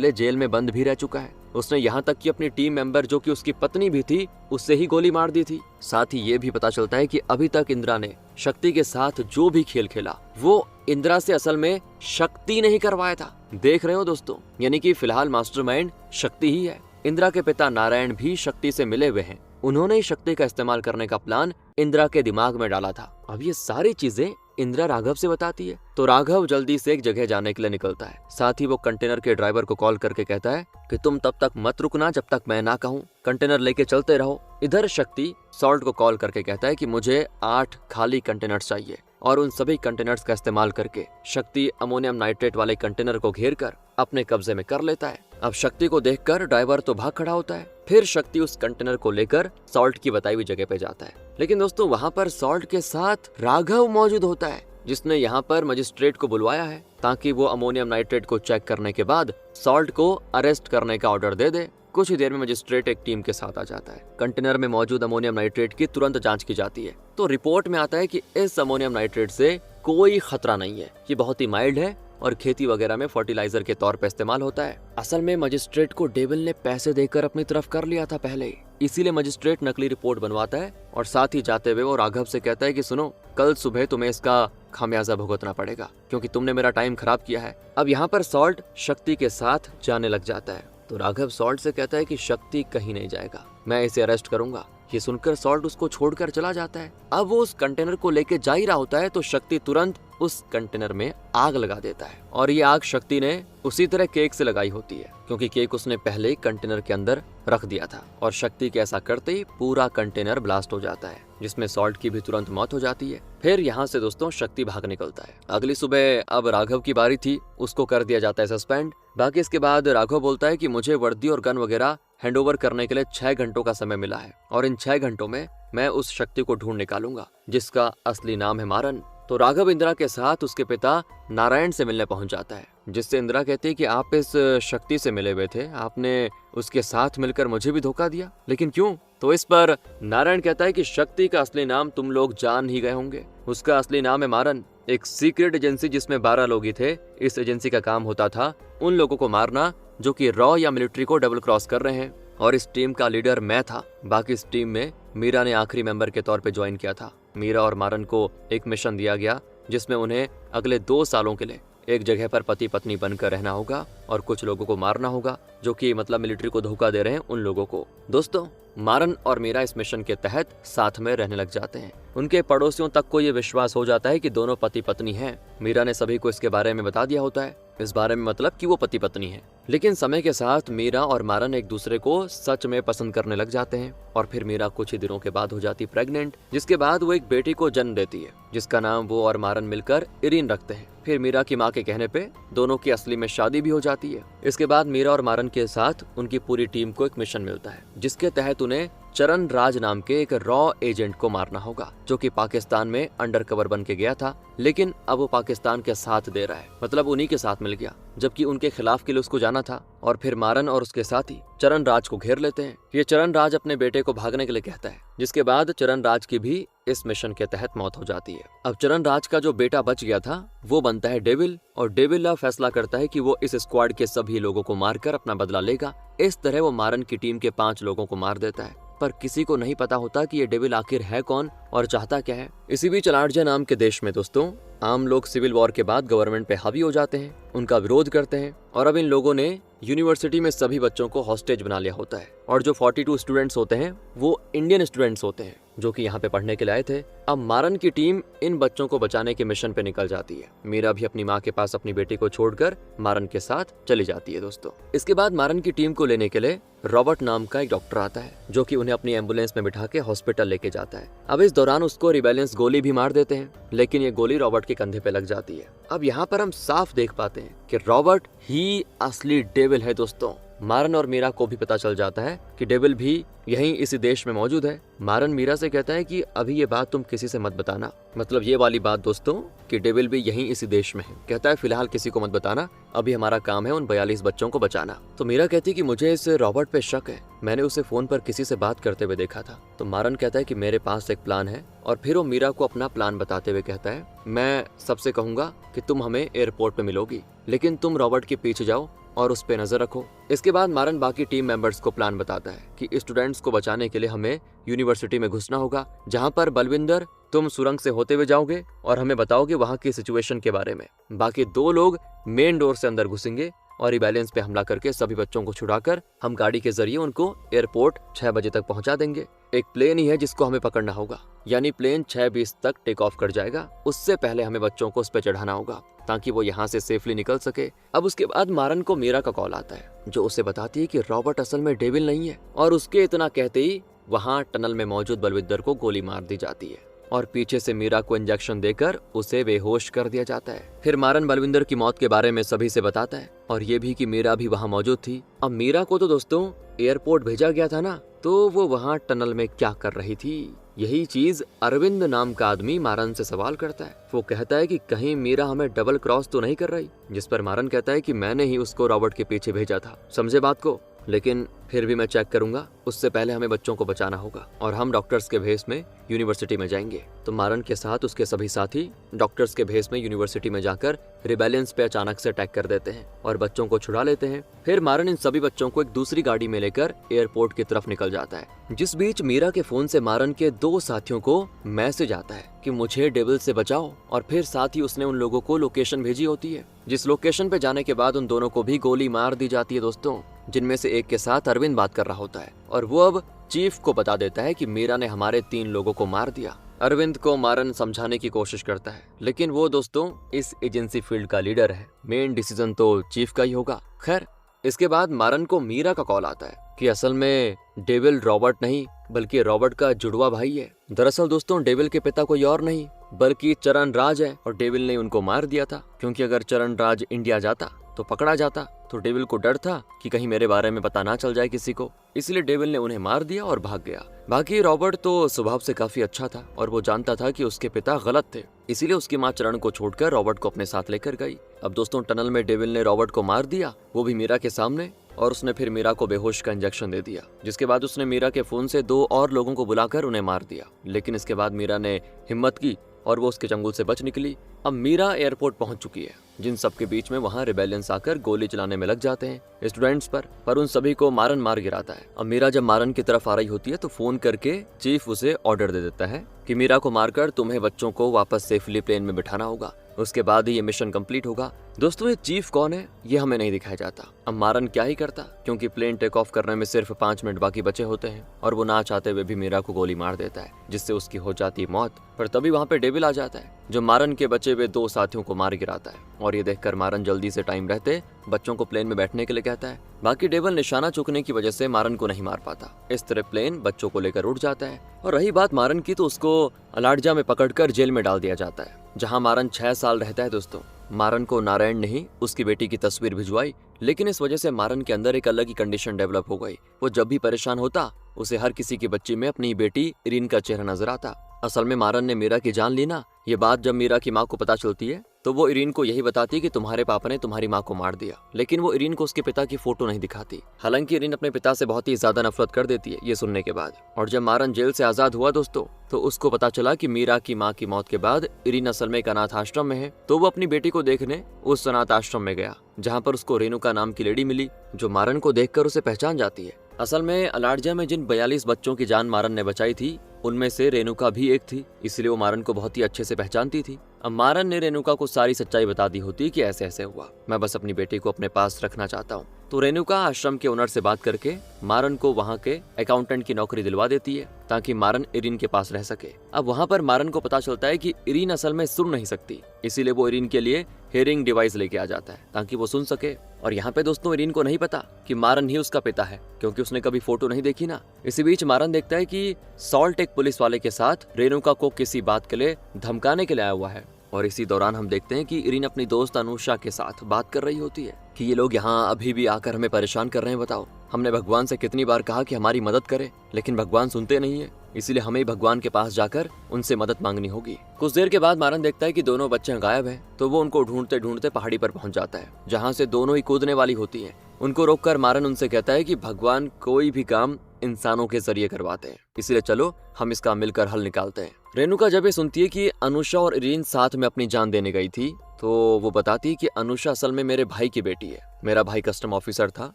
लिए जेल में बंद भी रह चुका है। उसने यहाँ तक कि अपनी टीम मेंबर जो कि उसकी पत्नी भी थी उससे ही गोली मार दी थी। साथ ही ये भी पता चलता है कि अभी तक इंदिरा ने शक्ति के साथ जो भी खेल खेला वो इंदिरा से असल में शक्ति ने ही करवाया था। देख रहे हो दोस्तों, यानी कि फिलहाल मास्टरमाइंड शक्ति ही है। इंदिरा के पिता नारायण भी शक्ति से मिले हुए हैं, उन्होंने ही शक्ति का इस्तेमाल करने का प्लान इंदिरा के दिमाग में डाला था। अब ये सारी चीजें इंदिरा राघव से बताती है, तो राघव जल्दी से एक जगह जाने के लिए निकलता है। साथ ही वो कंटेनर के ड्राइवर को कॉल करके कहता है कि तुम तब तक मत रुकना जब तक मैं ना कहूँ, कंटेनर लेके चलते रहो। इधर शक्ति सॉल्ट को कॉल करके कहता है कि मुझे 8 खाली कंटेनर्स चाहिए और उन सभी कंटेनर्स का इस्तेमाल करके शक्ति अमोनियम नाइट्रेट वाले कंटेनर को घेर कर अपने कब्जे में कर लेता है। अब शक्ति को देखकर ड्राइवर तो भाग खड़ा होता है। फिर शक्ति उस कंटेनर को लेकर सॉल्ट की बताई हुई जगह पे जाता है लेकिन दोस्तों वहाँ पर सॉल्ट के साथ राघव मौजूद होता है, जिसने यहाँ पर मजिस्ट्रेट को बुलवाया है ताकि वो अमोनियम नाइट्रेट को चेक करने के बाद सॉल्ट को अरेस्ट करने का ऑर्डर दे दे। कुछ ही देर में मजिस्ट्रेट एक टीम के साथ आ जाता है। कंटेनर में मौजूद अमोनियम नाइट्रेट की तुरंत जांच की जाती है। तो रिपोर्ट में आता है कि इस अमोनियम नाइट्रेट से कोई खतरा नहीं है, ये बहुत ही माइल्ड है और खेती वगैरह में फर्टिलाइजर के तौर पर इस्तेमाल होता है। असल में मजिस्ट्रेट को डेविल ने पैसे देकर अपनी तरफ कर लिया था पहले ही, इसीलिए मजिस्ट्रेट नकली रिपोर्ट बनवाता है और साथ ही जाते हुए वो राघव से कहता है कि सुनो, कल सुबह तुम्हें इसका खामियाजा भुगतना पड़ेगा क्योंकि तुमने मेरा टाइम खराब किया है। अब यहाँ पर सॉल्ट शक्ति के साथ जाने लग जाता है। तो राघव सॉल्ट से कहता है कि शक्ति कहीं नहीं जाएगा, मैं इसे अरेस्ट करूंगा। ये सुनकर सॉल्ट उसको छोड़कर चला जाता है। अब वो उस कंटेनर को लेके जा ही रहा होता है तो शक्ति तुरंत उस कंटेनर में आग लगा देता है और ये आग शक्ति ने उसी तरह केक से लगाई होती है क्योंकि केक उसने पहले ही कंटेनर के अंदर रख दिया था और शक्ति के ऐसा करते ही पूरा कंटेनर ब्लास्ट हो जाता है, जिसमें सॉल्ट की भी तुरंत मौत हो जाती है। फिर यहाँ से दोस्तों शक्ति भाग निकलता है। अगली सुबह अब राघव की बारी थी, उसको कर दिया जाता है सस्पेंड। बाकी इसके बाद राघव बोलता है कि मुझे वर्दी और गन वगैरह हैंडओवर करने के लिए 6 घंटों का समय मिला है और इन 6 घंटों में मैं उस शक्ति को ढूंढ निकालूंगा जिसका असली नाम है मारन। तो राघव इंदिरा के साथ उसके पिता नारायण से मिलने पहुंच जाता है, जिससे इंदिरा कहती है कि आप इस शक्ति से मिले हुए थे, आपने उसके साथ मिलकर मुझे भी धोखा दिया, लेकिन क्यों? तो इस पर नारायण कहता है कि शक्ति का असली नाम तुम लोग जान ही गए होंगे, उसका असली नाम है मारन। एक सीक्रेट एजेंसी जिसमें 12 लोग ही थे। इस एजेंसी का काम होता था उन लोगों को मारना जो कि रॉ या मिलिट्री को डबल क्रॉस कर रहे हैं और इस टीम का लीडर मैं था। बाकी इस टीम में मीरा ने आखिरी मेंबर के तौर पे ज्वाइन किया था। मीरा और मारन को एक मिशन दिया गया जिसमें उन्हें अगले 2 सालों के लिए एक जगह पर पति पत्नी बनकर रहना होगा और कुछ लोगों को मारना होगा जो कि मतलब मिलिट्री को धोखा दे रहे हैं उन लोगों को। दोस्तों मारन और मीरा इस मिशन के तहत साथ में रहने लग जाते हैं। उनके पड़ोसियों तक को ये विश्वास हो जाता है कि दोनों पति पत्नी हैं। मीरा ने सभी को इसके बारे में बता दिया होता है, इस बारे में मतलब कि वो पति पत्नी हैं। लेकिन समय के साथ मीरा और मारन एक दूसरे को सच में पसंद करने लग जाते हैं और फिर मीरा कुछ ही दिनों के बाद हो जाती प्रेग्नेंट, जिसके बाद वो एक बेटी को जन्म देती है जिसका नाम वो और मारन मिलकर इरीन रखते हैं। फिर मीरा की माँ के कहने पे दोनों की असली में शादी भी हो जाती है। इसके बाद मीरा और मारन के साथ उनकी पूरी टीम को एक मिशन मिलता है जिसके तहत उन्हें चरण राज नाम के एक रॉ एजेंट को मारना होगा जो कि पाकिस्तान में अंडर कवर बन के गया था, लेकिन अब वो पाकिस्तान के साथ दे रहा है, मतलब उन्हीं के साथ मिल गया, जबकि उनके खिलाफ के लिए उसको जाना था। और फिर मारन और उसके साथी चरण राज को घेर लेते हैं। ये चरण राज अपने बेटे को भागने के लिए कहता है, जिसके बाद चरण राज की भी इस मिशन के तहत मौत हो जाती है। अब चरण राज का जो बेटा बच गया था वो बनता है डेविल और डेविल अब फैसला करता है कि वो इस स्क्वाड के सभी लोगों को मारकर अपना बदला लेगा। इस तरह वो मारन की टीम के 5 लोगों को मार देता है, पर किसी को नहीं पता होता कि ये डेविल आखिर है कौन और चाहता क्या है। इसी बीच अलार्जिया नाम के देश में दोस्तों आम लोग सिविल वॉर के बाद गवर्नमेंट पे हावी हो जाते हैं, उनका विरोध करते हैं और अब इन लोगों ने यूनिवर्सिटी में सभी बच्चों को हॉस्टेज बना लिया होता है और जो 42 स्टूडेंट्स होते हैं वो इंडियन स्टूडेंट्स होते हैं जो कि यहाँ पे पढ़ने के लिए आए थे। अब मारन की टीम इन बच्चों को बचाने के मिशन पे निकल जाती है। मीरा भी अपनी माँ के पास अपनी बेटी को छोड़कर मारन के साथ चली जाती है। दोस्तों इसके बाद मारन की टीम को लेने के लिए रॉबर्ट नाम का एक डॉक्टर आता है जो कि उन्हें अपनी एम्बुलेंस में बिठा के हॉस्पिटल लेके जाता है। अब इस दौरान उसको रिबेलियंस गोली भी मार देते हैं, लेकिन ये गोली रॉबर्ट के कंधे पे लग जाती है। अब यहाँ पर हम साफ देख पाते हैं कि रॉबर्ट ही असली डेविल है। दोस्तों मारन और मीरा को भी पता चल जाता है कि डेविल भी यहीं इसी देश में मौजूद है। मारन मीरा से कहता है कि अभी ये बात तुम किसी से मत बताना, मतलब ये वाली बात दोस्तों कि डेविल भी यहीं इसी देश में है। कहता है फिलहाल किसी को मत बताना, अभी हमारा काम है उन 42 बच्चों को बचाना। तो मीरा कहती है कि मुझे इस रॉबर्ट पे शक है, मैंने उसे फोन पर किसी से बात करते हुए देखा था। तो मारन कहता है कि मेरे पास एक प्लान है और फिर वो मीरा को अपना प्लान बताते हुए कहता है मैं सबसे कहूंगा कि तुम हमें एयरपोर्ट पे मिलोगी, लेकिन तुम रॉबर्ट के पीछे जाओ और उस पे नजर रखो। इसके बाद मारन बाकी टीम मेंबर्स को प्लान बताता है कि स्टूडेंट्स को बचाने के लिए हमें यूनिवर्सिटी में घुसना होगा, जहां पर बलविंदर तुम सुरंग से होते हुए जाओगे और हमें बताओगे वहां की सिचुएशन के बारे में। बाकी 2 लोग मेन डोर से अंदर घुसेंगे और रिबेलियंस पे हमला करके सभी बच्चों को छुड़ाकर हम गाड़ी के जरिए उनको एयरपोर्ट 6 बजे तक पहुंचा देंगे। एक प्लेन ही है जिसको हमें पकड़ना होगा, यानी प्लेन 6:20 तक टेक ऑफ कर जाएगा। उससे पहले हमें बच्चों को उस पर चढ़ाना होगा ताकि वो यहाँ से सेफली निकल सके। अब उसके बाद मारन को मीरा का कॉल आता है जो उसे बताती है कि रॉबर्ट असल में डेविल नहीं है और उसके इतना कहते ही वहाँ टनल में मौजूद बलविंदर को गोली मार दी जाती है और पीछे से मीरा को इंजेक्शन देकर उसे बेहोश कर दिया जाता है। फिर मारन बलविंदर की मौत के बारे में सभी से बताता है और ये भी कि मीरा भी वहाँ मौजूद थी। अब मीरा को तो दोस्तों एयरपोर्ट भेजा गया था ना, तो वो वहाँ टनल में क्या कर रही थी यही चीज अरविंद नाम का आदमी मारन से सवाल करता है। वो कहता है कि कहीं मीरा हमें डबल क्रॉस तो नहीं कर रही, जिस पर मारन कहता है कि मैंने ही उसको रॉबर्ट के पीछे भेजा था। समझे बात को? लेकिन फिर भी मैं चेक करूंगा, उससे पहले हमें बच्चों को बचाना होगा और हम डॉक्टर्स के भेस में यूनिवर्सिटी में जाएंगे। तो मारन के साथ उसके सभी साथी डॉक्टर्स के भेस में यूनिवर्सिटी में जाकर रिबेलियंस पे अचानक से अटैक कर देते हैं और बच्चों को छुड़ा लेते हैं। फिर मारन इन सभी बच्चों को एक दूसरी गाड़ी में लेकर एयरपोर्ट की तरफ निकल जाता है। जिस बीच मीरा के फोन से मारन के 2 साथियों को मैसेज आता है कि मुझे डेविल से बचाओ, और फिर साथ ही उसने उन लोगों को लोकेशन भेजी होती है, जिस लोकेशन पे जाने के बाद उन दोनों को भी गोली मार दी जाती है दोस्तों, जिनमें से एक के साथ अरविंद बात कर रहा होता है और वो अब चीफ को बता देता है कि मीरा ने हमारे 3 लोगों को मार दिया। अरविंद को मारन समझाने की कोशिश करता है, लेकिन वो दोस्तों इस एजेंसी फील्ड का लीडर है, मेन डिसीजन तो चीफ का ही होगा। खैर, इसके बाद मारन को मीरा का कॉल आता है कि असल में डेविल रॉबर्ट नहीं बल्कि रॉबर्ट का जुड़वा भाई है। दरअसल दोस्तों डेविल के पिता कोई और नहीं बल्कि चरण राज है, और डेविल ने उनको मार दिया था क्योंकि अगर चरण राज इंडिया जाता तो पकड़ा जाता। तो डेविल को डर था कि कहीं मेरे बारे में पता ना चल जाए किसी को, इसलिए डेविल ने उन्हें मार दिया और भाग गया। बाकी रॉबर्ट तो स्वभाव से काफी अच्छा था और वो जानता था कि उसके पिता गलत थे, इसीलिए उसकी माँ चरण को छोड़कर रॉबर्ट को अपने साथ लेकर गई। अब दोस्तों टनल में डेविल ने रॉबर्ट को मार दिया, वो भी मीरा के सामने, और उसने फिर मीरा को बेहोश का इंजेक्शन दे दिया, जिसके बाद उसने मीरा के फोन से 2 और लोगों को बुलाकर उन्हें मार दिया। लेकिन इसके बाद मीरा ने हिम्मत की और वो उसके चंगुल से बच निकली। अब मीरा एयरपोर्ट पहुंच चुकी है, जिन सबके बीच में वहां रिबेलियंस आकर गोली चलाने में लग जाते हैं स्टूडेंट्स पर उन सभी को मारन मार गिराता है। अब मीरा जब मारन की तरफ आ रही होती है तो फोन करके चीफ उसे ऑर्डर दे देता है कि मीरा को मारकर तुम्हें बच्चों को वापस सेफली प्लेन में बिठाना होगा, उसके बाद ही ये मिशन कंप्लीट होगा। दोस्तों ये चीफ कौन है ये हमें नहीं दिखाया जाता। अब मारन क्या ही करता, क्योंकि प्लेन टेक ऑफ करने में सिर्फ 5 मिनट बाकी बचे होते हैं और वो ना चाहते हुए भी मीरा को गोली मार देता है, जिससे उसकी हो जाती है मौत। पर तभी वहाँ पे डेविल आ जाता है जो मारन के बचे हुए 2 साथियों को मार गिराता है, और ये देखकर मारन जल्दी से टाइम रहते बच्चों को प्लेन में बैठने के लिए कहता है। बाकी डेविल निशाना चूकने की वजह से मारन को नहीं मार पाता। इस तरह प्लेन बच्चों को लेकर उड़ जाता है। और रही बात मारन की, तो उसको अलाडजा में पकड़कर जेल में डाल दिया जाता है, जहां मारन 6 साल रहता है। दोस्तों मारन को नारायण ने ही उसकी बेटी की तस्वीर भिजवाई, लेकिन इस वजह से मारन के अंदर एक अलग ही कंडीशन डेवलप हो गई। वो जब भी परेशान होता उसे हर किसी की बच्ची में अपनी बेटी इरीन का चेहरा नजर आता। असल में मारन ने मीरा की जान ली ना। ये बात जब मीरा की माँ को पता चलती है तो वो इरीन को यही बताती कि तुम्हारे पापा ने तुम्हारी माँ को मार दिया, लेकिन वो इरीन को उसके पिता की फोटो नहीं दिखाती। हालांकि इरीन अपने पिता से बहुत ही ज्यादा नफरत कर देती है ये सुनने के बाद। और जब मारन जेल से आजाद हुआ दोस्तों, तो उसको पता चला कि मीरा की माँ की मौत के बाद इरीन असल में एक अनाथ आश्रम में है। तो वो अपनी बेटी को देखने उस अनाथ आश्रम में गया, जहाँ पर उसको रेणुका नाम की लेडी मिली, जो मारन को देखकर उसे पहचान जाती है। असल में अलाडजा में जिन 42 बच्चों की जान मारन ने बचाई थी, उनमें से रेणुका भी एक थी, इसलिए वो मारन को बहुत ही अच्छे से पहचानती थी। अब मारन ने रेणुका को सारी सच्चाई बता दी होती कि ऐसे ऐसे हुआ, मैं बस अपनी बेटी को अपने पास रखना चाहता हूँ। तो रेणुका आश्रम के ओनर से बात करके मारन को वहाँ के अकाउंटेंट की नौकरी दिलवा देती है, ताकि मारन इरीन के पास रह सके। अब वहाँ पर मारन को पता चलता है कि इरीन असल में सुन नहीं सकती, इसीलिए वो इरीन के लिए हियरिंग डिवाइस लेके आ जाता है ताकि वो सुन सके। और यहाँ पे दोस्तों इरीन को नहीं पता कि मारन ही उसका पिता है, क्योंकि उसने कभी फोटो नहीं देखी ना। इसी बीच मारन देखता है कि सॉल्ट एक पुलिस वाले के साथ रेणुका को किसी बात के लिए धमकाने के लिए आया हुआ है। और इसी दौरान हम देखते हैं कि इरीन अपनी दोस्त अनुषा के साथ बात कर रही होती है कि ये लोग यहाँ अभी भी आकर हमें परेशान कर रहे हैं। बताओ, हमने भगवान से कितनी बार कहा कि हमारी मदद करे, लेकिन भगवान सुनते नहीं है, इसलिए हमें भगवान के पास जाकर उनसे मदद मांगनी होगी। कुछ देर के बाद मारन देखता है कि दोनों बच्चे गायब हैं, तो वो उनको ढूंढते ढूंढते पहाड़ी पर पहुंच जाता है, जहाँ से दोनों ही कूदने वाली होती है। उनको रोककर मारन उनसे कहता है कि भगवान कोई भी काम इंसानों के जरिए करवाते हैं, इसलिए चलो हम इसका मिलकर हल निकालते हैं। रेणुका जब ये सुनती है कि अनुषा और इरीन साथ में अपनी जान देने गई थी, तो वो बताती है कि अनुषा असल में मेरे भाई की बेटी है। मेरा भाई कस्टम ऑफिसर था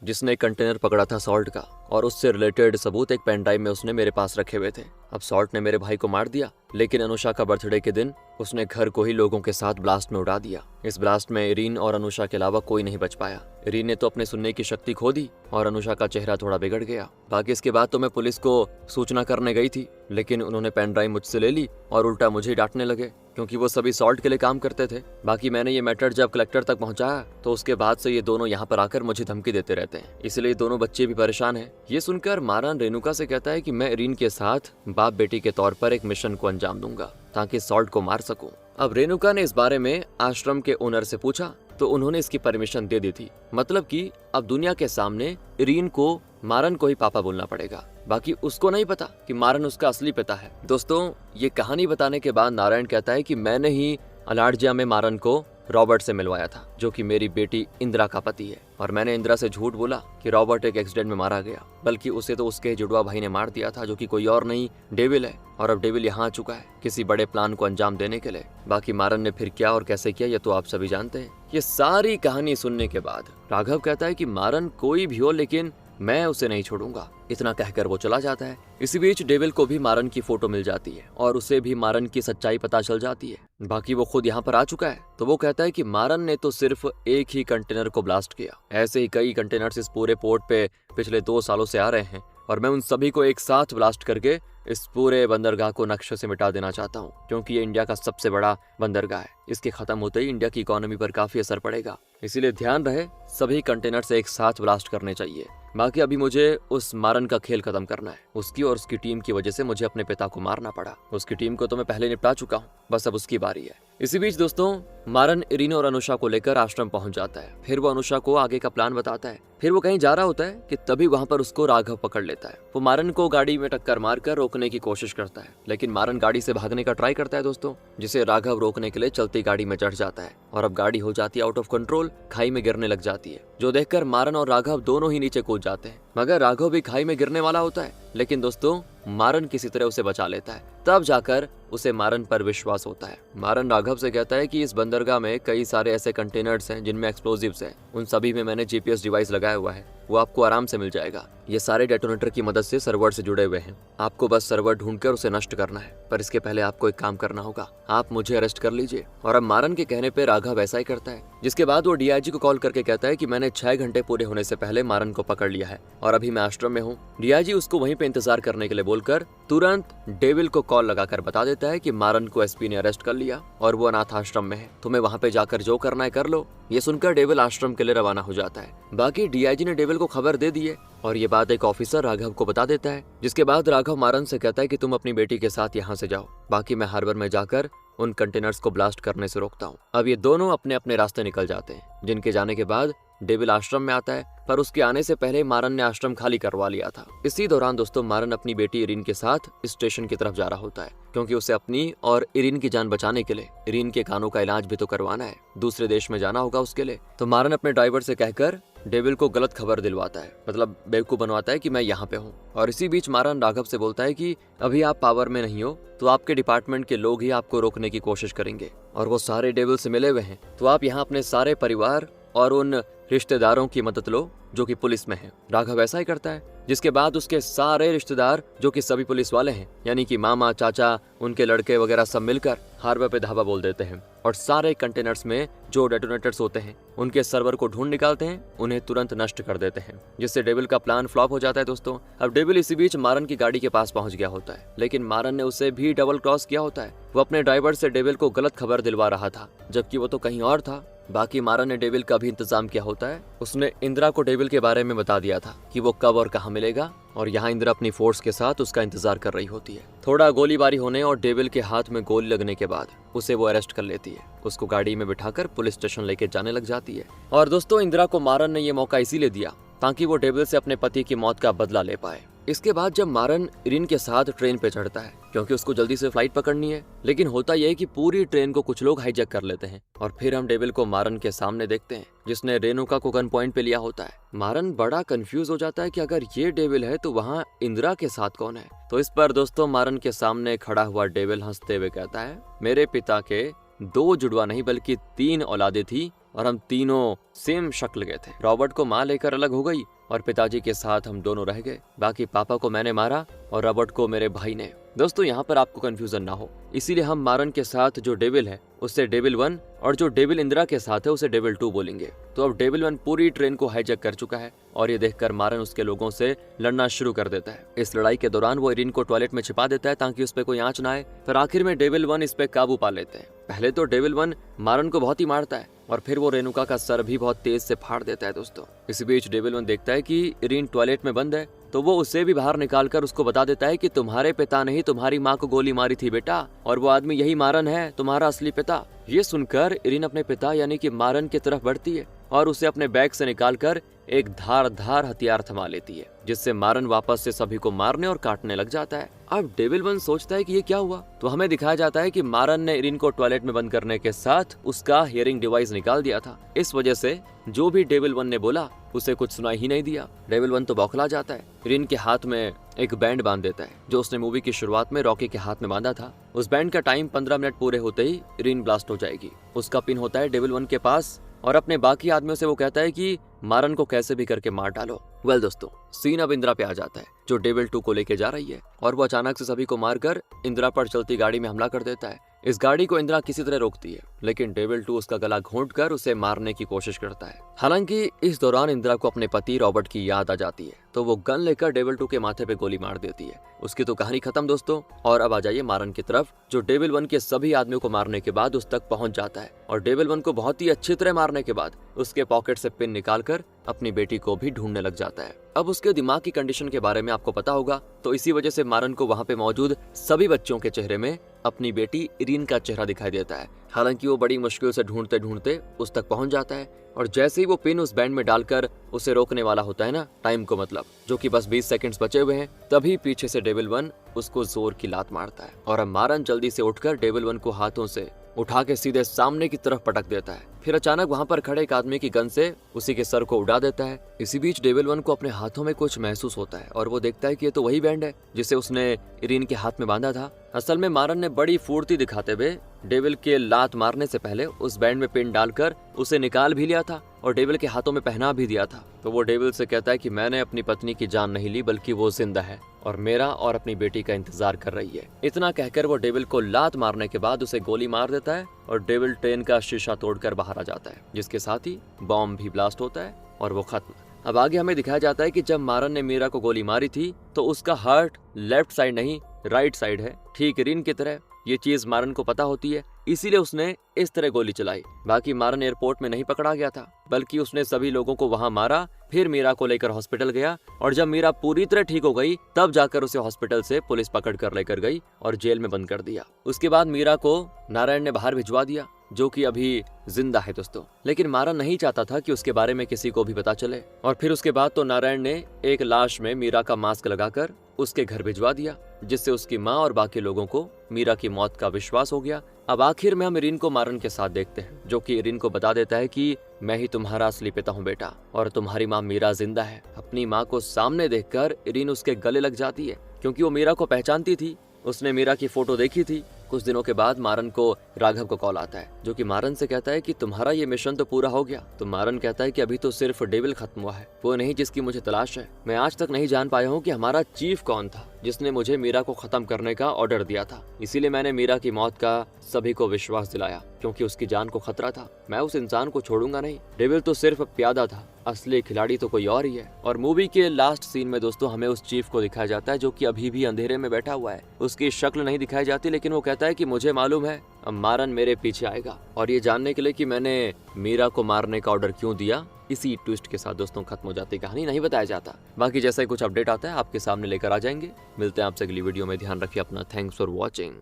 जिसने एक कंटेनर पकड़ा था सॉल्ट का, और उससे रिलेटेड सबूत एक पेन ड्राइव में उसने मेरे पास रखे हुए थे। अब सॉल्ट ने मेरे भाई को मार दिया, लेकिन अनुषा का बर्थडे के दिन उसने घर को ही लोगों के साथ ब्लास्ट में उड़ा दिया। इस ब्लास्ट में इरीन और अनुषा के अलावा कोई नहीं बच पाया। इरीन ने तो अपने सुनने की शक्ति खो दी और अनुषा का चेहरा थोड़ा बिगड़ गया। बाकी इसके बाद तो मैं पुलिस को सूचना करने गई थी, लेकिन उन्होंने पेन ड्राइव मुझसे ले ली और उल्टा मुझे डांटने लगे, क्योंकि वो सभी सॉल्ट के लिए काम करते थे। बाकी मैंने ये मैटर जब कलेक्टर तक पहुंचाया, तो उसके बाद से ये दोनों यहाँ पर आकर मुझे धमकी देते रहते हैं, इसलिए दोनों बच्चे भी परेशान हैं। ये सुनकर मारन रेणुका से कहता है कि मैं इरीन के साथ बाप बेटी के तौर पर एक मिशन को अंजाम दूंगा ताकि सॉल्ट को मार सकूं। अब रेणुका ने इस बारे में आश्रम के ओनर से पूछा, तो उन्होंने इसकी परमिशन दे दी थी। मतलब कि अब दुनिया के सामने इरीन को मारन को ही पापा बोलना पड़ेगा। बाकी उसको नहीं पता कि मारन उसका असली पिता है। दोस्तों, ये कहानी बताने के बाद नारायण कहता है कि मैंने ही अलार्जिया में मारन को रॉबर्ट से मिलवाया था, जो कि मेरी बेटी इंदिरा का पति है, और मैंने इंदिरा से झूठ बोला कि रॉबर्ट एक एक्सीडेंट में मारा गया, बल्कि उसे तो उसके जुड़वा भाई ने मार दिया था, जो कि कोई और नहीं डेविल है। और अब डेविल यहाँ आ चुका है किसी बड़े प्लान को अंजाम देने के लिए। बाकी मारन ने फिर क्या और कैसे किया ये तो आप सभी जानते हैं। ये सारी कहानी सुनने के बाद राघव कहता है कि मारन कोई भी हो, लेकिन मैं उसे नहीं छोड़ूंगा। इतना कहकर वो चला जाता है। इसी बीच डेविल को भी मारन की फोटो मिल जाती है और उसे भी मारन की सच्चाई पता चल जाती है। बाकी वो खुद यहाँ पर आ चुका है, तो वो कहता है कि मारन ने तो सिर्फ एक ही कंटेनर को ब्लास्ट किया, ऐसे ही कई कंटेनर्स इस पूरे पोर्ट पे पिछले 2 सालों से आ रहे हैं, और मैं उन सभी को एक साथ ब्लास्ट करके इस पूरे बंदरगाह को नक्शे से मिटा देना चाहता हूँ, क्योंकि ये इंडिया का सबसे बड़ा बंदरगाह है। इसके खत्म होते ही इंडिया की इकोनॉमी पर काफी असर पड़ेगा, इसीलिए ध्यान रहे सभी कंटेनर से एक साथ ब्लास्ट करने चाहिए। बाकी अभी मुझे उस मारन का खेल खत्म करना है। उसकी और उसकी टीम की वजह से मुझे अपने पिता को मारना पड़ा। उसकी टीम को तो मैं पहले निपटा चुका हूँ, बस अब उसकी बारी है। इसी बीच दोस्तों, मारन इरीन और अनुषा को लेकर आश्रम पहुंच जाता है। फिर वो अनुषा को आगे का प्लान बताता है। फिर वो कहीं जा रहा होता है कि तभी वहां पर उसको राघव पकड़ लेता है। वो मारन को गाड़ी में टक्कर मारकर रोकने की कोशिश करता है, लेकिन मारन गाड़ी से भागने का ट्राई करता है दोस्तों, जिसे राघव रोकने के लिए चलती गाड़ी में चढ़ जाता है, और अब गाड़ी हो जाती है आउट ऑफ कंट्रोल, खाई में गिरने लग जाती है, जो देखकर मारन और राघव दोनों ही नीचे कूद जाते हैं। मगर राघव भी खाई में गिरने वाला होता है, लेकिन दोस्तों मारन किसी तरह उसे बचा लेता है। तब जाकर उसे मारन पर विश्वास होता है। मारन राघव से कहता है कि इस बंदरगाह में कई सारे ऐसे कंटेनर्स हैं जिनमें एक्सप्लोजिव्स हैं, उन सभी में मैंने जीपीएस डिवाइस लगाया हुआ है, वो आपको आराम से मिल जाएगा। ये सारे डेटोनेटर की मदद से सर्वर से जुड़े हुए हैं, आपको बस सर्वर ढूंढकर उसे नष्ट करना है, पर इसके पहले आपको एक काम करना होगा, आप मुझे अरेस्ट कर लीजिए। और अब मारन के कहने पे राघव ऐसा ही करता है, जिसके बाद वो डीआईजी को कॉल करके कहता है कि मैंने 6 घंटे पूरे होने से पहले मारन को पकड़ लिया है और अभी मैं आश्रम में हूँ। डीआईजी उसको वहीं पे इंतजार करने के लिए बोलकर तुरंत डेविल को कॉल लगाकर बता देता है कि मारन को एसपी ने अरेस्ट कर लिया और वो अनाथ आश्रम में है, तुम्हें वहां पे जाकर जो करना है कर लो। ये सुनकर डेविल आश्रम के लिए रवाना हो जाता है। बाकी डीआईजी ने डेविल को खबर दे दी है और ये बात एक ऑफिसर राघव को बता देता है, जिसके बाद राघव मारन से कहता है कि तुम अपनी बेटी के साथ यहाँ से जाओ, बाकी मैं हार्बर में जाकर उन कंटेनर्स को ब्लास्ट करने से रोकता हूँ। अब ये दोनों अपने अपने रास्ते निकल जाते हैं, जिनके जाने के बाद डेविल आश्रम में आता है, पर उसके आने से पहले मारन ने आश्रम खाली करवा लिया था। इसी दौरान दोस्तों मारन अपनी बेटी इरीन के साथ स्टेशन की तरफ जा रहा होता है, क्योंकि उसे अपनी और इरीन की जान बचाने के लिए इरीन के कानों का इलाज भी तो करवाना है, दूसरे देश में जाना होगा उसके लिए। तो मारन अपने ड्राइवर से कहकर डेविल को गलत खबर दिलवाता है, मतलब बेवकूफ बनवाता है कि मैं यहाँ पे हूँ। और इसी बीच मारन राघव से बोलता है कि अभी आप पावर में नहीं हो, तो आपके डिपार्टमेंट के लोग ही आपको रोकने की कोशिश करेंगे, और वो सारे डेविल से मिले हुए हैं, तो आप यहाँ अपने सारे परिवार और उन रिश्तेदारों की मदद लो जो कि पुलिस में है। राघव ऐसा ही करता है, जिसके बाद उसके सारे रिश्तेदार जो कि सभी पुलिस वाले हैं, यानी कि मामा, चाचा, उनके लड़के वगैरह सब मिलकर हार्बर पे धावा बोल देते हैं और सारे कंटेनर्स में जो डेटोनेटर्स होते हैं उनके सर्वर को ढूंढ निकालते हैं, उन्हें तुरंत नष्ट कर देते हैं, जिससे डेविल का प्लान फ्लॉप हो जाता है दोस्तों। अब डेविल इसी बीच मारन की गाड़ी के पास पहुंच गया होता है, लेकिन मारन ने उसे भी डबल क्रॉस किया होता है। वो अपने ड्राइवर से डेविल को गलत खबर दिलवा रहा था, जबकि वो तो कहीं और था। बाकी मारन ने डेविल का भी इंतजाम किया होता है। उसने इंदिरा को डेविल के बारे में बता दिया था कि वो कब और कहाँ मिलेगा, और यहाँ इंदिरा अपनी फोर्स के साथ उसका इंतजार कर रही होती है। थोड़ा गोलीबारी होने और डेविल के हाथ में गोली लगने के बाद उसे वो अरेस्ट कर लेती है, उसको गाड़ी में बिठाकर पुलिस स्टेशन लेके जाने लग जाती है। और दोस्तों इंदिरा को मारन ने ये मौका इसीलिए दिया ताकि वो डेविल से अपने पति की मौत का बदला ले पाए। इसके बाद जब मारन इरीन के साथ ट्रेन पे चढ़ता है, क्योंकि उसको जल्दी से फ्लाइट पकड़नी है, लेकिन होता यह है कि पूरी ट्रेन को कुछ लोग हाईजैक कर लेते हैं और फिर हम डेविल को मारन के सामने देखते हैं, जिसने रेणुका को गन पॉइंट पे लिया होता है। मारन बड़ा कंफ्यूज हो जाता है कि अगर ये डेविल है तो वहाँ इंदिरा के साथ कौन है। तो इस पर दोस्तों मारन के सामने खड़ा हुआ डेविल हंसते हुए कहता है, मेरे पिता के 2 जुड़वा नहीं बल्कि 3 औलादे थी और हम तीनों सेम शक्ल के थे। रॉबर्ट को माँ लेकर अलग हो गई और पिताजी के साथ हम दोनों रह गए। बाकी पापा को मैंने मारा और रॉबर्ट को मेरे भाई ने। दोस्तों यहाँ पर आपको कंफ्यूजन ना हो, इसीलिए हम मारन के साथ जो डेविल है उससे डेविल 1 और जो डेविल इंदिरा के साथ है उसे डेविल 2 बोलेंगे। तो अब डेविल 1 पूरी ट्रेन को हाईजैक कर चुका है और ये देखकर मारन उसके लोगों से लड़ना शुरू कर देता है। इस लड़ाई के दौरान वो इरीन को टॉयलेट में छिपा देता है ताकि उस पर कोई आंच ना आए, पर आखिर में डेविल 1 इस पे काबू पा लेते हैं। पहले तो डेविल 1 मारन को बहुत ही मारता है और फिर वो रेणुका का सर भी बहुत तेज से फाड़ देता है दोस्तों। इसी बीच डेविल 1 देखता है कि इरीन टॉयलेट में बंद है, तो वो उसे भी बाहर निकालकर उसको बता देता है कि तुम्हारे पिता ने ही तुम्हारी माँ को गोली मारी थी बेटा, और वो आदमी यही मारन है, तुम्हारा असली पिता। ये सुनकर इरीन अपने पिता यानी कि मारन की तरफ बढ़ती है और उसे अपने बैग से निकालकर एक धारदार हथियार थमा लेती है, जिससे मारन वापस से सभी को मारने और काटने लग जाता है। अब डेविल वन सोचता है कि ये क्या हुआ, तो हमें दिखाया जाता है कि मारन ने इरिन को टॉयलेट में बंद करने के साथ उसका हियरिंग डिवाइस निकाल दिया था। इस वजह से जो भी डेविल वन ने बोला उसे कुछ सुनाई ही नहीं दिया। डेविल वन तो बौखला जाता है, इरिन के हाथ में एक बैंड बांध देता है जो उसने मूवी की शुरुआत में रॉकी के हाथ में बांधा था। उस बैंड का टाइम 15 मिनट पूरे होते ही इरिन ब्लास्ट हो जाएगी। उसका पिन होता है डेविल वन के पास और अपने बाकी आदमियों से वो कहता है कि मारन को कैसे भी करके मार डालो। वेल दोस्तों, सीन अब इंदिरा पे आ जाता है जो डेविल 2 को लेके जा रही है और वो अचानक से सभी को मारकर इंदिरा पर चलती गाड़ी में हमला कर देता है। इस गाड़ी को इंदिरा किसी तरह रोकती है, लेकिन डेविल 2 उसका गला घोंटकर उसे मारने की कोशिश करता है। हालांकि इस दौरान इंदिरा को अपने पति रॉबर्ट की याद आ जाती है, तो वो गन लेकर डेविल 2 के माथे पे गोली मार देती है। उसकी तो कहानी खत्म दोस्तों। और अब आ जाइए मारन की तरफ, जो डेविल 1 के सभी आदमियों को मारने के बाद उस तक पहुंच जाता है और डेविल 1 को बहुत ही अच्छी तरह मारने के बाद उसके पॉकेट से पिन निकालकर अपनी बेटी को भी ढूंढने लग जाता है। अब उसके दिमाग की कंडीशन के बारे में आपको पता होगा, तो इसी वजह से मारन को वहां पे मौजूद सभी बच्चों के चेहरे में अपनी बेटी इरिन का चेहरा दिखाई देता है। हालांकि वो बड़ी मुश्किल से ढूंढते ढूंढते उस तक पहुंच जाता है और जैसे ही वो पिन उस बैंड में डालकर उसे रोकने वाला होता है ना, टाइम को मतलब, जो कि बस 20 सेकंड्स बचे हुए हैं, तभी पीछे से डेविल 1 उसको जोर की लात मारता है और अब मारन जल्दी से उठकर डेविल 1 को हाथों से उठा के सीधे सामने की तरफ पटक देता है। फिर अचानक वहां पर खड़े एक आदमी की गन से उसी के सर को उड़ा देता है। इसी बीच डेविल 1 को अपने हाथों में कुछ महसूस होता है और वो देखता है कि ये तो वही बैंड है जिसे उसने इरिन के हाथ में बांधा था। असल में मारन ने बड़ी फुर्ती दिखाते हुए डेविल के लात मारने से पहले उस बैंड में पिन डालकर उसे निकाल भी लिया था और डेविल के हाथों में पहना भी दिया था। तो वो डेविल से कहता है कि मैंने अपनी पत्नी की जान नहीं ली, बल्कि वो जिंदा है और मेरा और अपनी बेटी का इंतजार कर रही है। इतना कहकर वो डेविल को लात मारने के बाद उसे गोली मार देता है और डेविल ट्रेन का शीशा तोड़कर बाहर आ जाता है, जिसके साथ ही बॉम्ब भी ब्लास्ट होता है और वो खत्म। अब आगे हमें दिखाया जाता है कि जब मारन ने मीरा को गोली मारी थी तो उसका हार्ट लेफ्ट साइड नहीं राइट साइड है, ठीक इरिन की तरह। ये चीज मारन को पता होती है, इसीलिए उसने इस तरह गोली चलाई। बाकी मारन एयरपोर्ट में नहीं पकड़ा गया था, बल्कि उसने सभी लोगों को वहां मारा, फिर मीरा को लेकर हॉस्पिटल गया और जब मीरा पूरी तरह ठीक हो गई तब जाकर उसे हॉस्पिटल से पुलिस पकड़ कर लेकर गई और जेल में बंद कर दिया। उसके बाद मीरा को नारायण ने बाहर भिजवा दिया, जो कि अभी जिंदा है दोस्तों। लेकिन मारन नहीं चाहता था कि उसके बारे में किसी को भी पता चले और फिर उसके बाद तो नारायण ने एक लाश में मीरा का मास्क लगाकर उसके घर भिजवा दिया, जिससे उसकी माँ और बाकी लोगों को मीरा की मौत का विश्वास हो गया। अब आखिर में हम इरिन को मारन के साथ देखते हैं, जो कि इरिन को बता देता है कि मैं ही तुम्हारा असली पिता हूँ बेटा और तुम्हारी माँ मीरा जिंदा है। अपनी माँ को सामने देखकर इरिन उसके गले लग जाती है, क्योंकि वो मीरा को पहचानती थी, उसने मीरा की फोटो देखी थी। कुछ दिनों के बाद मारन को राघव को कॉल आता है, जो कि मारन से कहता है कि तुम्हारा ये मिशन तो पूरा हो गया। तो मारन कहता है कि अभी तो सिर्फ डेविल खत्म हुआ है, वो नहीं जिसकी मुझे तलाश है। मैं आज तक नहीं जान पाया हूँ कि हमारा चीफ कौन था जिसने मुझे मीरा को खत्म करने का ऑर्डर दिया था। इसीलिए मैंने मीरा की मौत का सभी को विश्वास दिलाया, क्योंकि उसकी जान को खतरा था। मैं उस इंसान को छोड़ूंगा नहीं। डेविल तो सिर्फ प्यादा था, असली खिलाड़ी तो कोई और ही है। और मूवी के लास्ट सीन में दोस्तों हमें उस चीफ को दिखाया जाता है, जो कि अभी भी अंधेरे में बैठा हुआ है। उसकी शक्ल नहीं दिखाई जाती, लेकिन वो कहता है कि मुझे मालूम है अब मारन मेरे पीछे आएगा। और ये जानने के लिए कि मैंने मीरा को मारने का ऑर्डर क्यों दिया, इसी ट्विस्ट के साथ दोस्तों खत्म हो जाती कहानी, नहीं बताया जाता। बाकी जैसा ही कुछ अपडेट आता है आपके सामने लेकर आ जाएंगे। मिलते हैं आपसे अगली वीडियो में। ध्यान रखिए अपना। Thanks for watching.